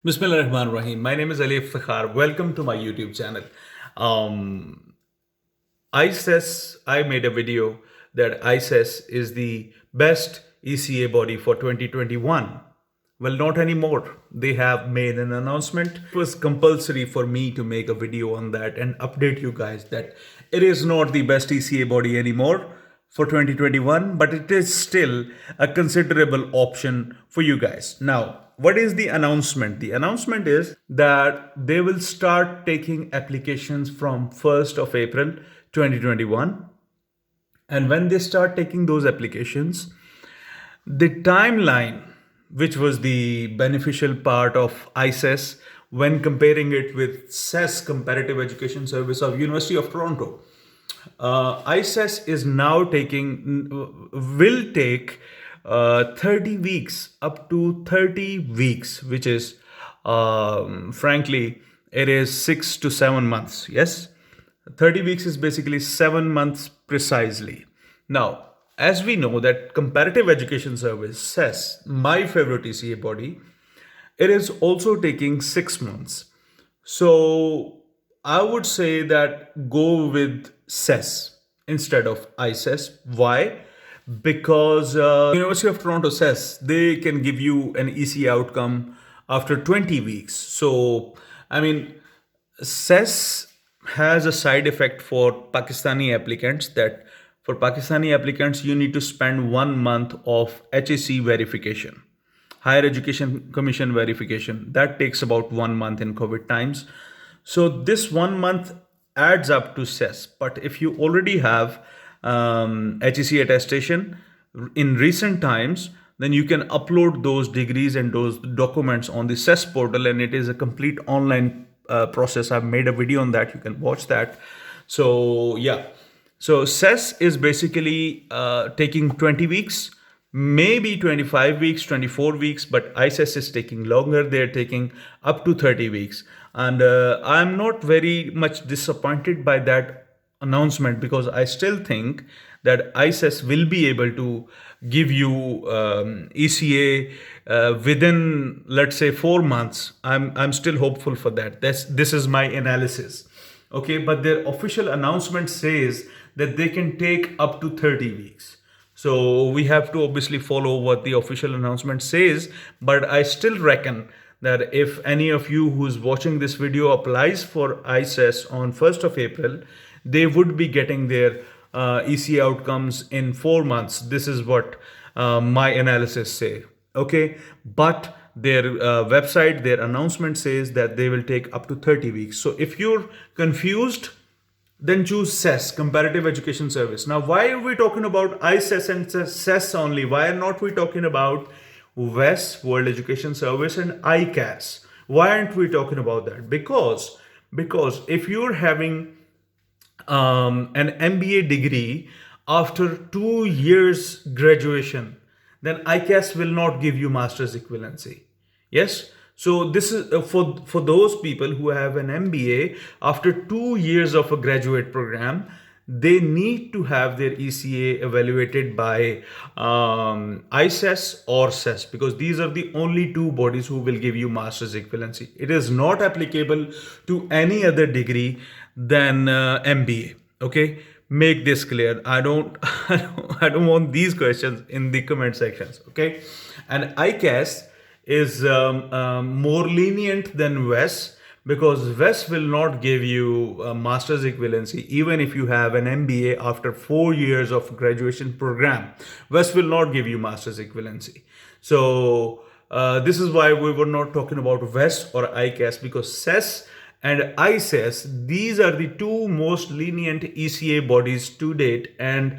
Bismillahirrahmanirrahim. My name is Iftikhar. Welcome to my YouTube channel. Um, ICES, I made a video that ICES is the best ECA body for 2021. Well, not anymore. They have made an announcement. It was compulsory for me to make a video on that and update you guys that it is not the best ECA body anymore for 2021, but it is still a considerable option for you guys. Now, what is the announcement? The announcement is that they will start taking applications from 1st of April 2021. And when they start taking those applications, the timeline, which was the beneficial part of ICES when comparing it with CES, Comparative Education Service of University of Toronto, ICES is now will take 30 weeks, up to 30 weeks, which is, frankly, it is 6 to 7 months. Yes, 30 weeks is basically 7 months precisely. Now, as we know that Comparative Education Service, CES, my favorite ECA body, it is also taking 6 months. So I would say that go with CES instead of ICES. Why? Because University of Toronto says they can give you an EC outcome after 20 weeks. So, I mean, CES has a side effect for Pakistani applicants that for Pakistani applicants, you need to spend 1 month of HEC verification, Higher Education Commission verification. That takes about 1 month in COVID times. So this 1 month adds up to CES. But if you already have HEC attestation in recent times, then you can upload those degrees and those documents on the CES portal, and it is a complete online process. I've made a video on that. You can watch that. So yeah, so CES is basically taking 20 weeks, maybe 25 weeks, 24 weeks, but ICES is taking longer. They're taking up to 30 weeks. And I'm not very much disappointed by that announcement because I still think that ICES will be able to give you ECA within, let's say, 4 months. I'm still hopeful for that. This is my analysis. Okay, but their official announcement says that they can take up to 30 weeks. So we have to obviously follow what the official announcement says. But I still reckon that if any of you who's watching this video applies for ICES on 1st of April, they would be getting their EC outcomes in 4 months. This is what my analysis say. Okay, but their website, their announcement says that they will take up to 30 weeks. So if you're confused, then choose CES, Comparative Education Service. Now, why are we talking about ICES and CES only? Why are not we talking about WES, World Education Service, and IQAS? Why aren't we talking about that? Because if you're having an MBA degree after 2 years graduation, then ICAS will not give you master's equivalency. Yes. So this is for those people who have an MBA after 2 years of a graduate program. They need to have their ECA evaluated by ICES or CES because these are the only two bodies who will give you master's equivalency. It is not applicable to any other degree than MBA. Okay, make this clear. I don't I don't want these questions in the comment sections. Okay, and ICAS is more lenient than WES because WES will not give you a master's equivalency even if you have an MBA after 4 years of graduation program. WES will not give you master's equivalency. So this is why we were not talking about WES or ICAS because CES and ICES, these are the two most lenient ECA bodies to date, and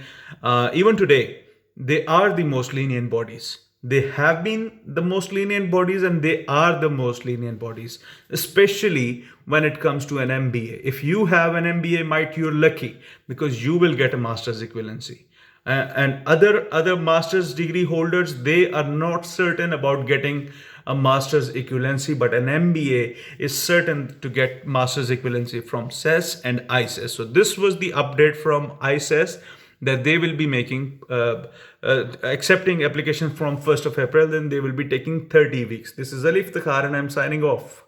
even today, they are the most lenient bodies. They have been the most lenient bodies and they are the most lenient bodies, especially when it comes to an MBA. If you have an MBA, might you're lucky because you will get a master's equivalency. And other master's degree holders, they are not certain about getting a master's equivalency, but an MBA is certain to get master's equivalency from CES and ICES. So this was the update from ICES. that they will be making accepting applications from 1st of April, then they will be taking 30 weeks. This is Iftikhar and I'm signing off.